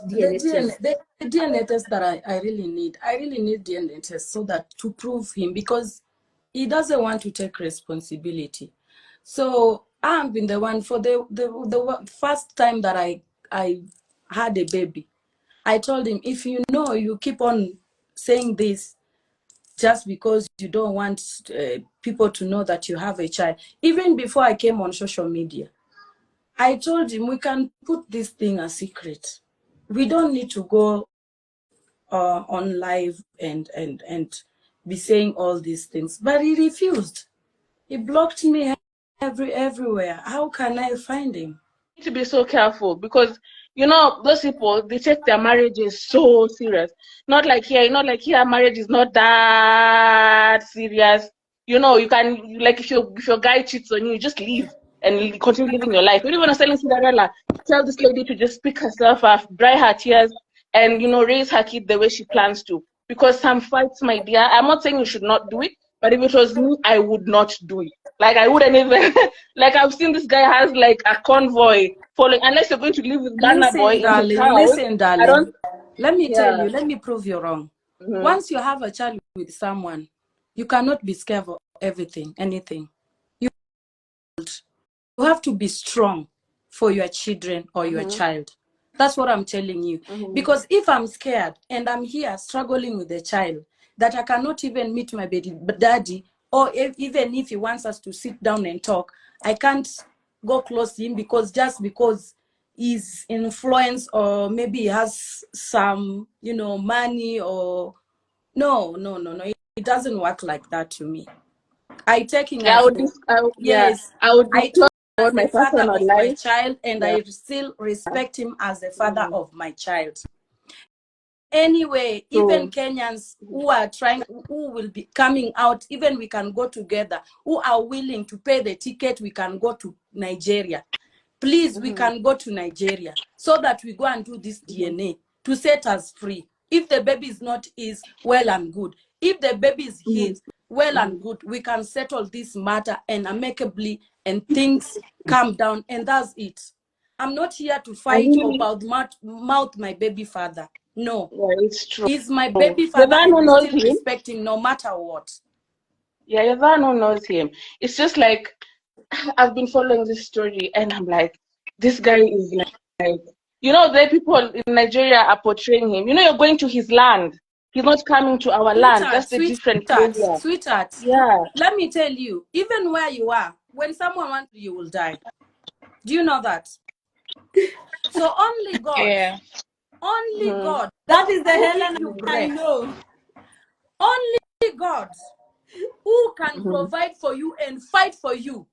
DNA test? The DNA test that I really need DNA test so that to prove him, because he doesn't want to take responsibility. So I've been the one for the first time that I had a baby. I told him, if you know you keep on saying this just because you don't want people to know that you have a child. Even before I came on social media, I told him we can put this thing a secret. We don't need to go on live and be saying all these things. But he refused. He blocked me everywhere. How can I find him? You need to be so careful because you know those people, they take their marriages so serious. Not like here, marriage is not that serious. You know, you can, like, if your guy cheats on you, just leave and continue living your life. You don't want to sell in Cinderella. Tell this lady to just pick herself up, dry her tears, and raise her kid the way she plans to. Because some fights, my dear, I'm not saying you should not do it, but if it was me, I would not do it. Like, I wouldn't even like, I've seen this guy has like a convoy following, unless you're going to live with Ghana boy in his house. Listen, darling. I don't. Let me tell you, let me prove you wrong. Once you have a child with someone, you cannot be scared of anything. You have to be strong for your children or your child. That's what I'm telling you. Because if I'm scared and I'm here struggling with the child, that I cannot even meet my baby daddy, or even if he wants us to sit down and talk, I can't go close to him because he's influence, or maybe he has some, money, or no. It doesn't work like that to me. I take him I would disclose about my personal life, my child, and I still respect him as the father of my child. Anyway, even Kenyans who will be coming out, even we can go together, who are willing to pay the ticket, we can go to Nigeria. Please, we can go to Nigeria so that we go and do this DNA to set us free. If the baby is well and good. If the baby is well and good, we can settle this matter and amicably, and things calm down, and that's it. I'm not here to fight about mouth my baby father. No. Yeah, it's true. He's my baby father, and I still respect him no matter what. Yeah, your dad knows him. It's just like, I've been following this story and I'm like, this guy is like, the people in Nigeria are portraying him. You're going to his land. He's not coming to our land. That's the different area. Sweetheart. Yeah. Let me tell you, even where you are, when someone wants you will die. Do you know that? So only God, only God. That is the Helen you I know. Only God who can provide for you and fight for you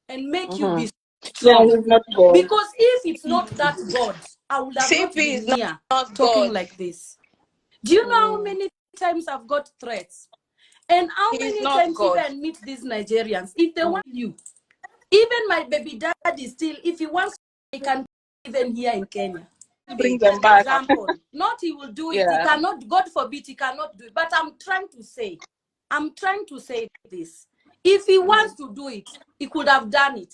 and make you be strong. Yeah, he's not God. Because if it's not that God, I would have not been here talking like this. Do you know how many times I've got threats? And how many times even meet these Nigerians? If they want you, even my baby daddy still, if he wants, he can even here in Kenya. Bring them back. Example, not he will do it. He cannot, God forbid, he cannot do it. But I'm trying to say this. If he wants to do it, he could have done it.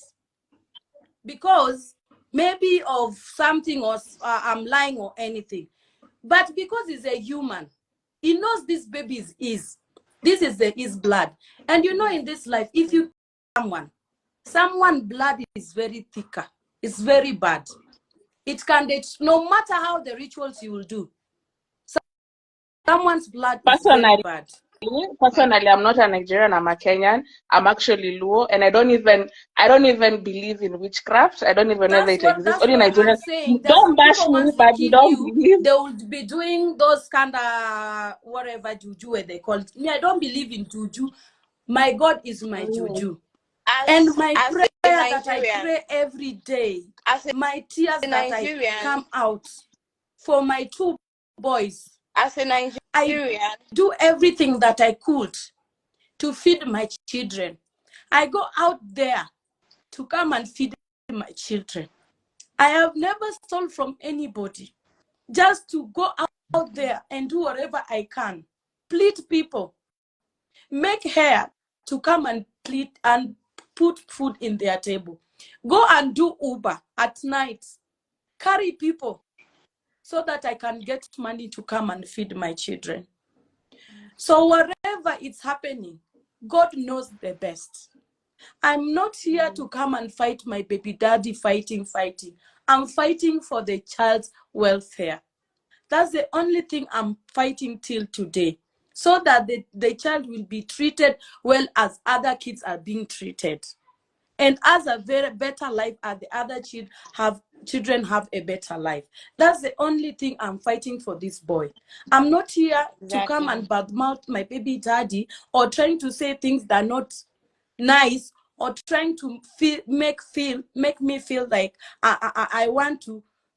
Because maybe of something, or I'm lying or anything. But because he's a human, he knows this baby is his blood. And in this life, if you someone blood is very thicker, it's very bad. It can, no matter how the rituals you will do, someone's blood is very bad. Personally, I'm not a Nigerian, I'm a Kenyan. I'm actually Luo, and I don't even believe in witchcraft. I don't even know that it exists. Only Nigerians. Don't bash me, but you don't believe. They would be doing those kind of whatever juju they call it. Me, I don't believe in juju. My God is my juju. And my prayer that I pray every day, my tears that I come out for my 2 boys. As a Nigerian, I do everything that I could to feed my children. I go out there to come and feed my children. I have never stolen from anybody. Just to go out there and do whatever I can. Plead people. Make hair to come and plead and put food in their table. Go and do Uber at night. Carry people so that I can get money to come and feed my children. So wherever it's happening, God knows the best. I'm not here to come and fight my baby daddy fighting. I'm fighting for the child's welfare. That's the only thing I'm fighting till today, so that the child will be treated well as other kids are being treated. And as a very better life as the other children have a better life. That's the only thing I'm fighting for this boy. I'm not here to come and badmouth my baby daddy or trying to say things that are not nice or trying to make me feel like I want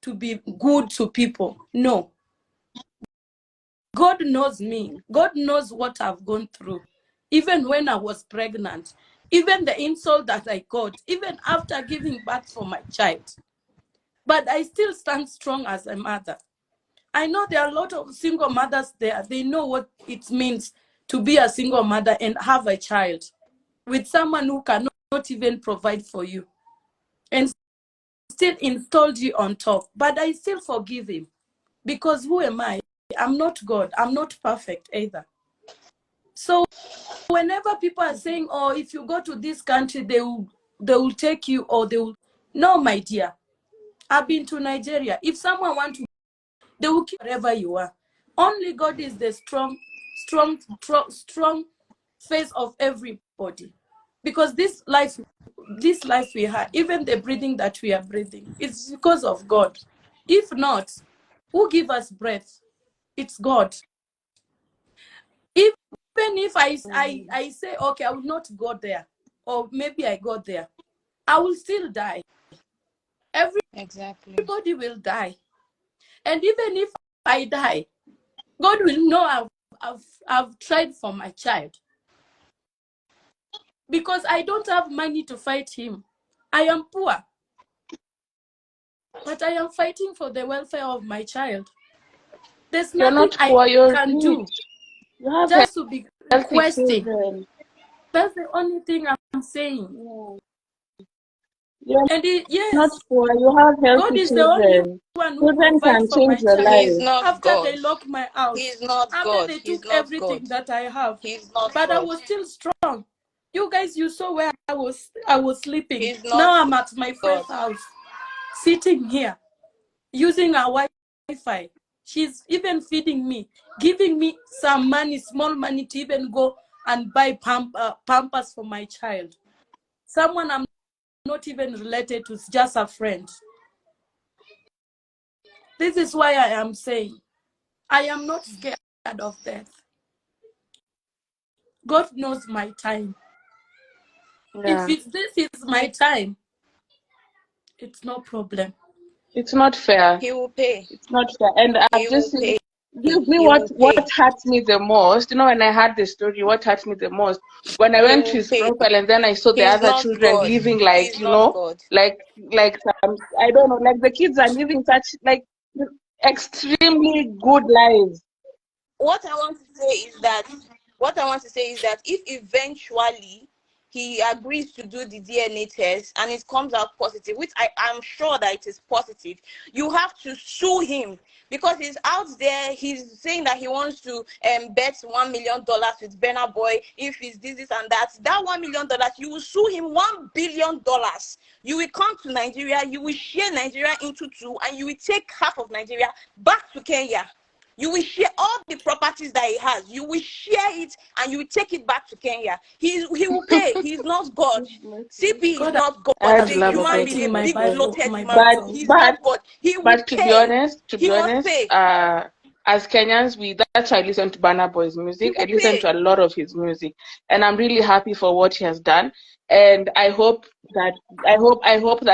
to be good to people. No. God knows me. God knows what I've gone through. Even when I was pregnant, even the insult that I got, even after giving birth for my child. But I still stand strong as a mother. I know there are a lot of single mothers there. They know what it means to be a single mother and have a child with someone who cannot even provide for you and still installed you on top. But I still forgive him, because who am I? I'm not God. I'm not perfect either. So whenever people are saying, oh, if you go to this country, they will take you, or they will... No, my dear. I've been to Nigeria. If someone wants to, they will keep wherever you are. Only God is the strong face of everybody. Because this life we have, even the breathing that we are breathing, it's because of God. If not, who give us breath? It's God. Even if I say, okay, I will not go there, or maybe I go there, I will still die. Everybody will die. And even if I die, God will know I've tried for my child. Because I don't have money to fight him. I am poor. But I am fighting for the welfare of my child. There's nothing I can do. You have just to be requesting. Children. That's the only thing I'm saying. You're and yes, not poor. You have healthy God is children. The only one who Children can for my change your child. life. He's not After God. they locked my house, He's not after God. they He's took not everything God. that I have, He's not but God. I was still strong. You guys, you saw where I was sleeping. He's not Now I'm at my friend's God. house, sitting here, using our Wi-Fi. She's even feeding me, giving me some money, small money, to even go and buy pampers for my child. Someone I'm not even related to, just a friend. This is why I am saying I am not scared of death. God knows my time. Yeah. If this is my time, it's no problem. It's not fair. He will pay. It's not fair. And I've just seen what hurt me the most, when I heard the story, what hurt me the most, when I went to his profile and then I saw the other children God. living like, God. like I don't know, like the kids are living such like extremely good lives. What I want to say is that if eventually he agrees to do the DNA test and it comes out positive, which I am sure that it is positive, you have to sue him, because he's out there. He's saying that he wants to bet $1 million with Burna Boy if he's this and that. That $1 million, you will sue him $1 billion. You will come to Nigeria, you will share Nigeria into two, and you will take half of Nigeria back to Kenya. You will share all the properties that he has. You will share it and you will take it back to Kenya. He will pay. He's not God. CP is not God. He's a human being, a big bloated human being. He's not God. He will but pay. To be honest, pay. As Kenyans, that's why I listen to Burna Boy's music. I listen to a lot of his music, and I'm really happy for what he has done. And I hope that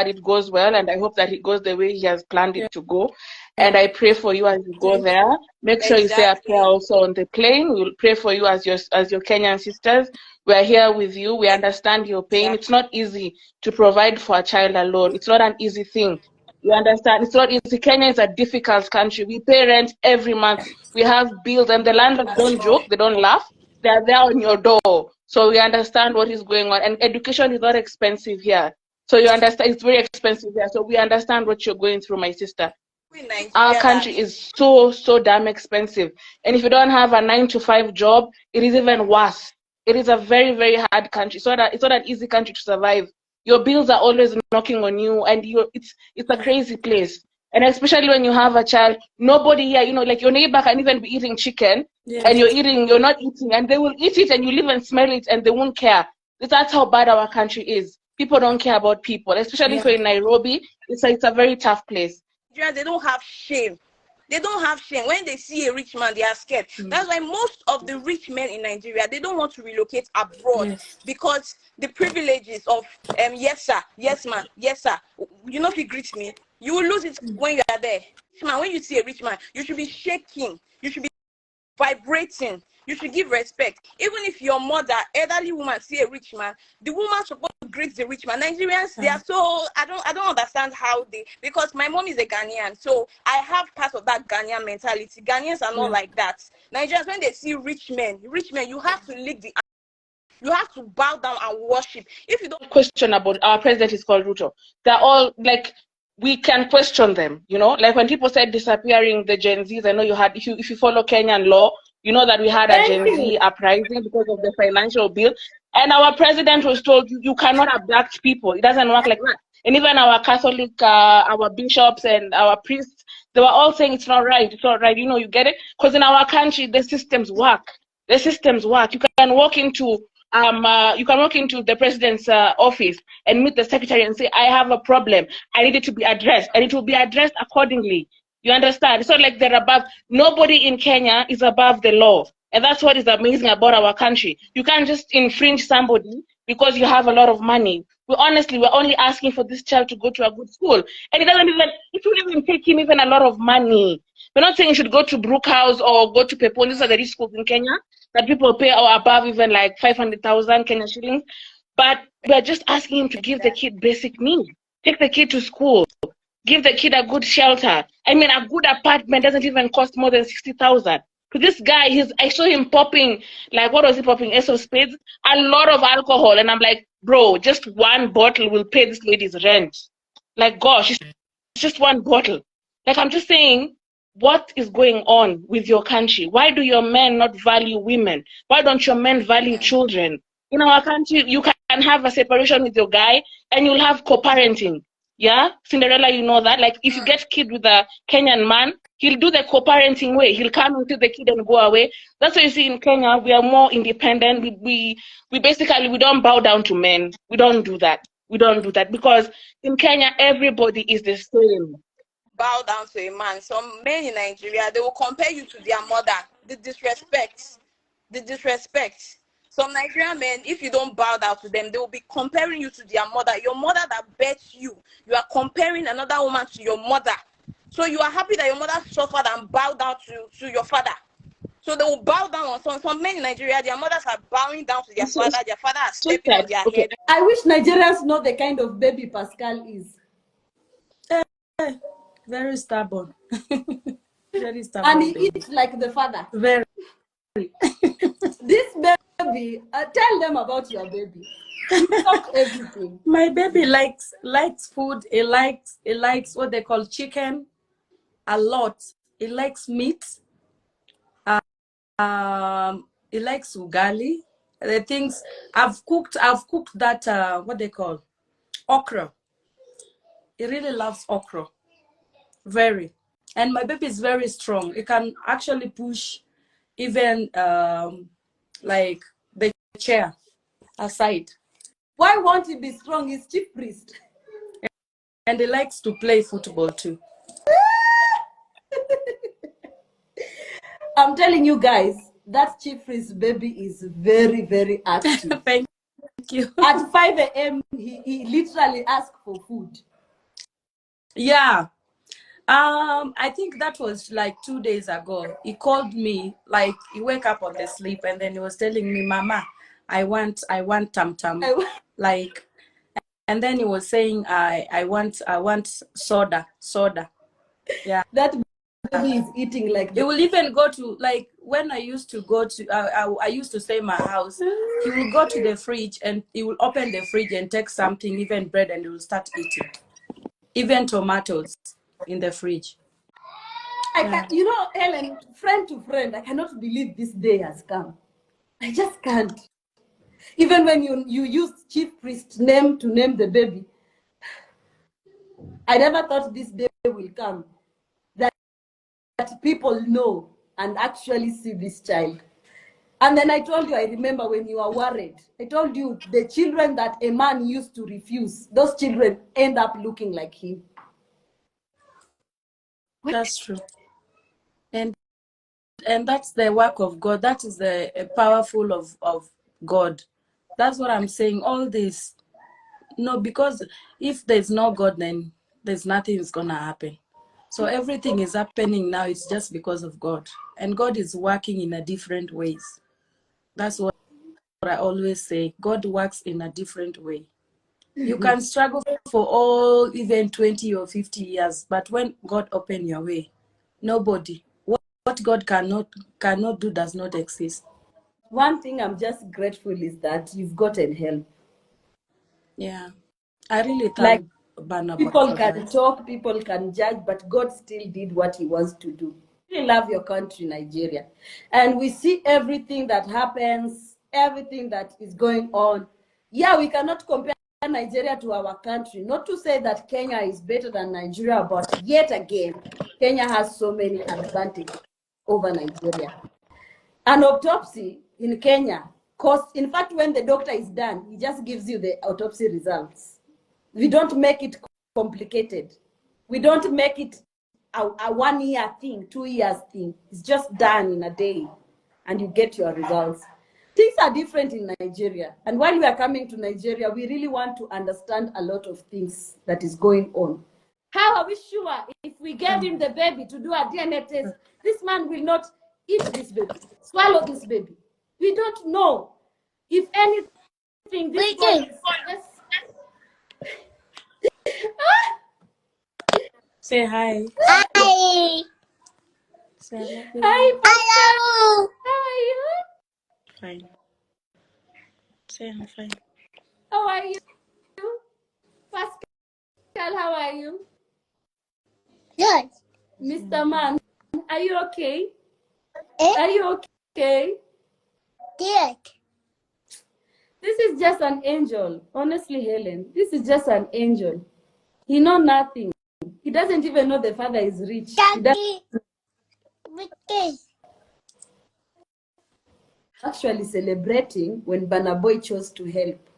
it goes well, and I hope that it goes the way he has planned it to go. And I pray for you as you go there. Make sure you say a prayer also on the plane. We'll pray for you as your Kenyan sisters. We're here with you. We understand your pain. It's not easy to provide for a child alone. It's not an easy thing. You understand? It's not easy. Kenya is a difficult country. We pay rent every month. We have bills, and the landlords don't joke. They don't laugh. They're there on your door. So we understand what is going on. And education is not expensive here. So you understand, it's very expensive here. So we understand what you're going through, my sister. in Our Nigeria that country is so damn expensive. And if you don't have a 9 to 5 job, it is even worse. It is a very hard country. It's not an easy country to survive. Your bills are always knocking on you, and it's a crazy place. And especially when you have a child, nobody here, like your neighbor can even be eating chicken, and you're not eating, and they will eat it, and you live and smell it, and they won't care. That's how bad our country is. People don't care about people, especially if you're in Nairobi. It's a very tough place. Nigerians, they don't have shame. They don't have shame. When they see a rich man, they are scared. That's why most of the rich men in Nigeria, they don't want to relocate abroad because the privileges of yes sir, yes ma'am, yes sir. You know, if you greet me, you will lose it when you are there. Man, when you see a rich man, you should be shaking. You should be vibrating. You should give respect. Even if your mother, elderly woman, see a rich man, the woman supposed to greet the rich man. Nigerians, they are so I don't understand how they, because my mom is a Ghanaian, so I have part of that Ghanaian mentality. Ghanaians are not like that. Nigerians, when they see rich men, you have to lick the, you have to bow down and worship. If you don't question about our president is called Ruto, they're all like, we can question them, like when people said disappearing the Gen Zs. I know you had, if you follow Kenyan law, you know that we had a Gen Z uprising because of the financial bill, and our president was told you cannot abduct people. It doesn't work like that. And even our Catholic, our bishops and our priests, they were all saying it's not right. It's not right. You get it? Because in our country, the systems work. The systems work. You can walk into the president's office and meet the secretary and say, I have a problem. I need it to be addressed, and it will be addressed accordingly. You understand? It's not like they're above. Nobody in Kenya is above the law. And that's what is amazing about our country. You can't just infringe somebody because you have a lot of money. We're only asking for this child to go to a good school. And it will even take him even a lot of money. We're not saying you should go to Brookhouse or go to Pepon. These are the rich schools in Kenya that people pay above even like 500,000 Kenya shillings. But we're just asking him to give the kid basic needs. Take the kid to school. Give the kid a good shelter. I mean, a good apartment doesn't even cost more than 60,000. This guy, I saw him popping, like, what was he popping? Ace of Spades? A lot of alcohol. And I'm like, bro, just one bottle will pay this lady's rent. Like, gosh, it's just one bottle. Like, I'm just saying, what is going on with your country? Why do your men not value women? Why don't your men value children? In our country, you can have a separation with your guy and you'll have co-parenting. Yeah, Cinderella, you know that. Like, if you get kid with a Kenyan man, he'll do the co-parenting way. He'll come into the kid and go away. That's why you see in Kenya, we are more independent. We basically, we don't bow down to men. We don't do that. We don't do that because in Kenya, everybody is the same. Bow down to a man. Some men in Nigeria, they will compare you to their mother. The disrespect. Some Nigerian men, if you don't bow down to them, they will be comparing you to their mother. Your mother that birthed you. You are comparing another woman to your mother. So you are happy that your mother suffered and bowed down to your father. So they will bow down on some men in Nigeria. Their mothers are bowing down to their father. Their father is stepping on their head. I wish Nigerians know the kind of baby Pascal is. Very stubborn. Very stubborn. And he eats like the father. Very. This baby, tell them about your baby. You talk everything. My baby likes food. It likes what they call chicken a lot. It likes meat. It likes ugali. The things I've cooked that what they call okra. It really loves okra. Very. And my baby is very strong. It can actually push even like the chair aside. Why won't he be strong? He's Chiefpriest. And he likes to play football too. I'm telling you guys, that Chiefpriest baby is very, very active. Thank you. At 5 a.m., he literally asked for food. Yeah. I think that was like 2 days ago. He called me, like he woke up on the sleep and then he was telling me, Mama, I want tam tam. Like, and then he was saying, I want soda. Yeah. That baby is eating like he will even go to, like, when I used to go to I used to stay in my house, he will go to the fridge and he will open the fridge and take something, even bread, and he will start eating. Even tomatoes in the fridge. can, you know, Ellen, friend to friend, I cannot believe this day has come. I just can't. Even when you use Chiefpriest name to name the baby, I never thought this day will come. That people know and actually see this child. And then I told you, I remember when you were worried, I told you the children that a man used to refuse, those children end up looking like him. That's true. And that's the work of God. That is the powerful of God. That's what I'm saying. All this, no, because if there's no God, then there's nothing is gonna happen. So everything is happening now. It's just because of God, and God is working in a different ways. That's what I always say. God works in a different way. You can struggle for all even 20 or 50 years, but when God open your way, nobody. What God cannot do does not exist. One thing I'm just grateful is that you've gotten help. Yeah, I really Like, thank Barnabas people for can that. talk, people can judge, but God still did what he wants to do. We love your country, Nigeria. And we see everything that happens, everything that is going on. Yeah, we cannot compare Nigeria to our country. Not to say that Kenya is better than Nigeria, but yet again, Kenya has so many advantages over Nigeria. An autopsy in Kenya costs, in fact, when the doctor is done, he just gives you the autopsy results. We don't make it complicated. We don't make it a 1 year thing, 2 years thing. It's just done in a day and you get your results. Things are different in Nigeria. And while we are coming to Nigeria, we really want to understand a lot of things that is going on. How are we sure if we gave him the baby to do a DNA test, this man will not eat this baby, swallow this baby? We don't know. If anything, this boy is just... Say hi. Hi. Say I love you. Hi, Hello. how are you? Fine. Say I'm fine. How are you? Pascal, how are you? Good. Mr. Man, are you okay? Eh? Are you okay? Good. This is just an angel. Honestly, Helen, this is just an angel. He know nothing. He doesn't even know the father is rich. He doesn't Daddy. actually celebrating when Banaboy chose to help.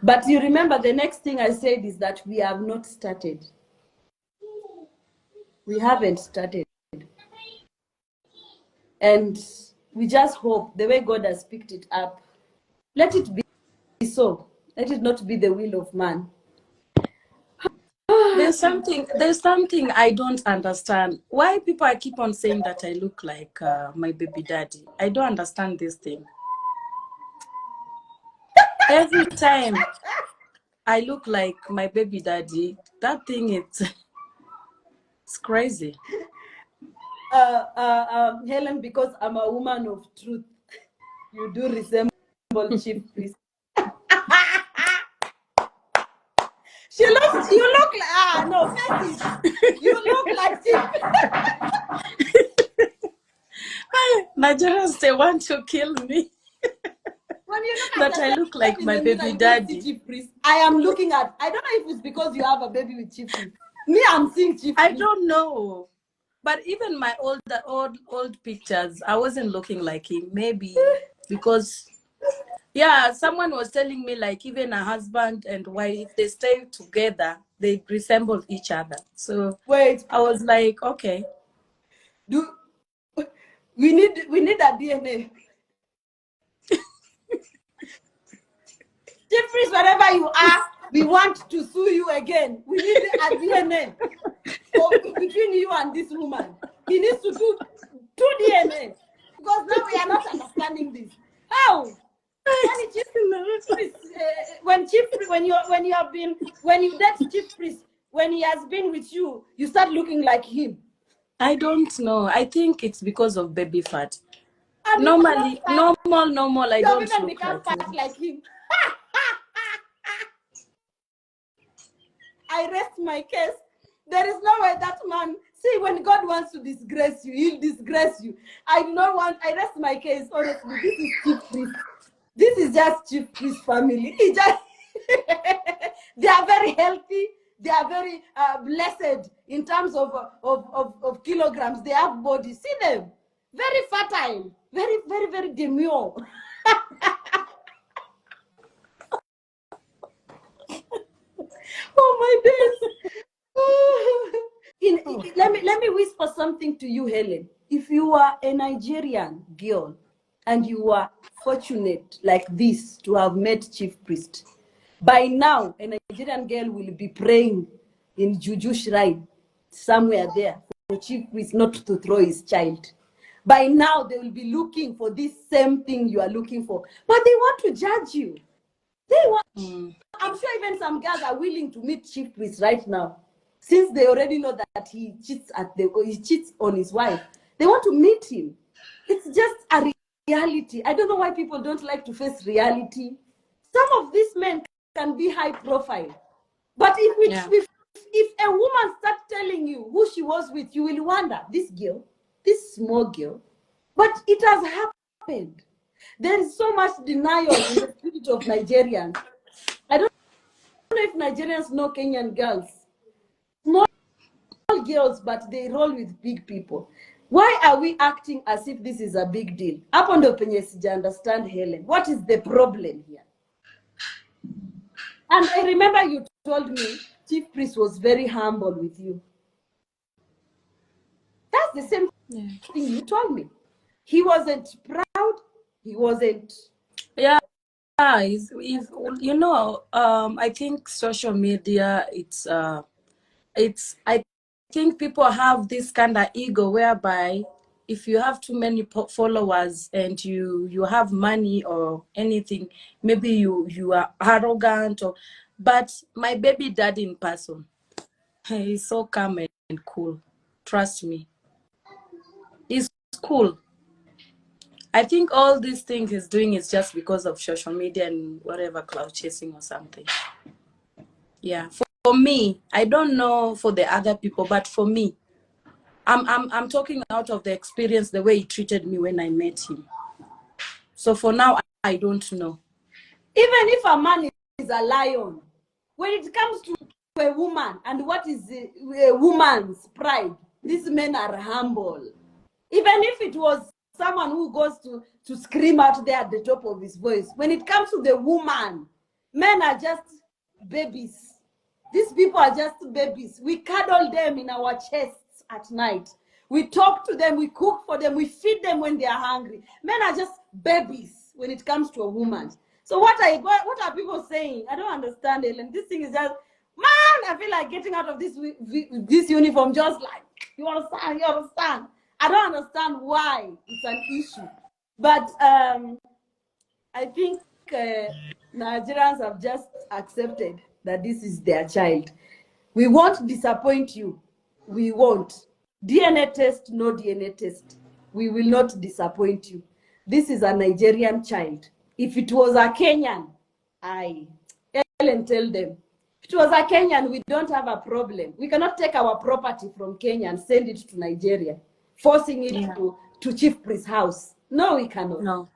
But you remember the next thing I said is that we have not started. We haven't started. And we just hope the way God has picked it up, let it be so. Let it not be the will of man. There's something I don't understand. Why people keep on saying that I look like my baby daddy? I don't understand this thing. Every time I look like my baby daddy, that thing it's crazy. Helen, because I'm a woman of truth, you do resemble Chiefpriest. You look like, no, faces. You look like Nigerians, they want to kill me. when you look at That I look like my baby daddy. Chiefpriest, I am looking at, I don't know if it's because you have a baby with Chiefpriest. Me, I'm seeing Chiefpriest. I don't know. But even my old pictures, I wasn't looking like him. Maybe because, yeah, someone was telling me like even a husband and wife, if they stay together, they resemble each other. So Wait, I was like, okay. We need a DNA. Chiefpriest, wherever you are, we want to sue you again. We need a DNA between you and this woman. He needs to do 2 DNA because now we are not understanding this. How? When you date Chiefpriest, when he has been with you, you start looking like him. I don't know. I think it's because of baby fat. Normally, normal. I don't even look become like fat him. like him. I rest my case. There is no way that man See, when God wants to disgrace you, he'll disgrace you. I do not want, I rest my case, honestly. This is Chiefpriest. This is just Chiefpriest family. He just, they are very healthy. They are very blessed in terms of kilograms. They have bodies. See them. Very fertile. Very, very, very demure. Oh, my days. Let me whisper something to you, Helen. If you are a Nigerian girl and you are fortunate like this to have met Chiefpriest, by now a Nigerian girl will be praying in Juju shrine somewhere there for Chiefpriest not to throw his child. By now they will be looking for this same thing you are looking for, but they want to judge you. They want. I'm sure even some girls are willing to meet Chiefpriest right now, since they already know that he cheats on his wife. They want to meet him. It's just a reality. I don't know why people don't like to face reality. Some of these men can be high profile, but if a woman starts telling you who she was with, you will wonder, this girl, this small girl. But it has happened. There is so much denial in the spirit of Nigerians. I don't know if Nigerians know Kenyan girls. Small girls, but they roll with big people. Why are we acting as if this is a big deal? Hapo ndo penye sija understand, Helen. What is the problem here? And I remember you told me Chiefpriest was very humble with you. That's the same thing you told me. He wasn't proud. He wasn't. Yeah, if you know, I think social media, I think people have this kind of ego whereby if you have too many followers and you have money or anything, maybe you are arrogant. But my baby daddy in person, he's so calm and cool. Trust me, he's cool. I think all these things he's doing is just because of social media and whatever, cloud chasing or something. Yeah, for me, I don't know for the other people, but for me, I'm talking out of the experience, the way he treated me when I met him. So for now, I don't know. Even if a man is a lion, when it comes to a woman and what is a woman's pride, these men are humble. Even if it was someone who goes to scream out there at the top of his voice, when it comes to the woman, men are just babies. These people are just babies. We cuddle them in our chests at night. We talk to them, we cook for them, we feed them when they are hungry. Men are just babies when it comes to a woman. So what are people saying? I don't understand, Ellen. This thing is just, man, I feel like getting out of this uniform, just like, you understand, you understand. I don't understand why it's an issue. But I think Nigerians have just accepted that this is their child. We won't disappoint you. We won't. DNA test, no DNA test. We will not disappoint you. This is a Nigerian child. If it was a Kenyan, Ellen, tell them. If it was a Kenyan, we don't have a problem. We cannot take our property from Kenya and send it to Nigeria, forcing it to Chiefpriest's house. No, we cannot. No.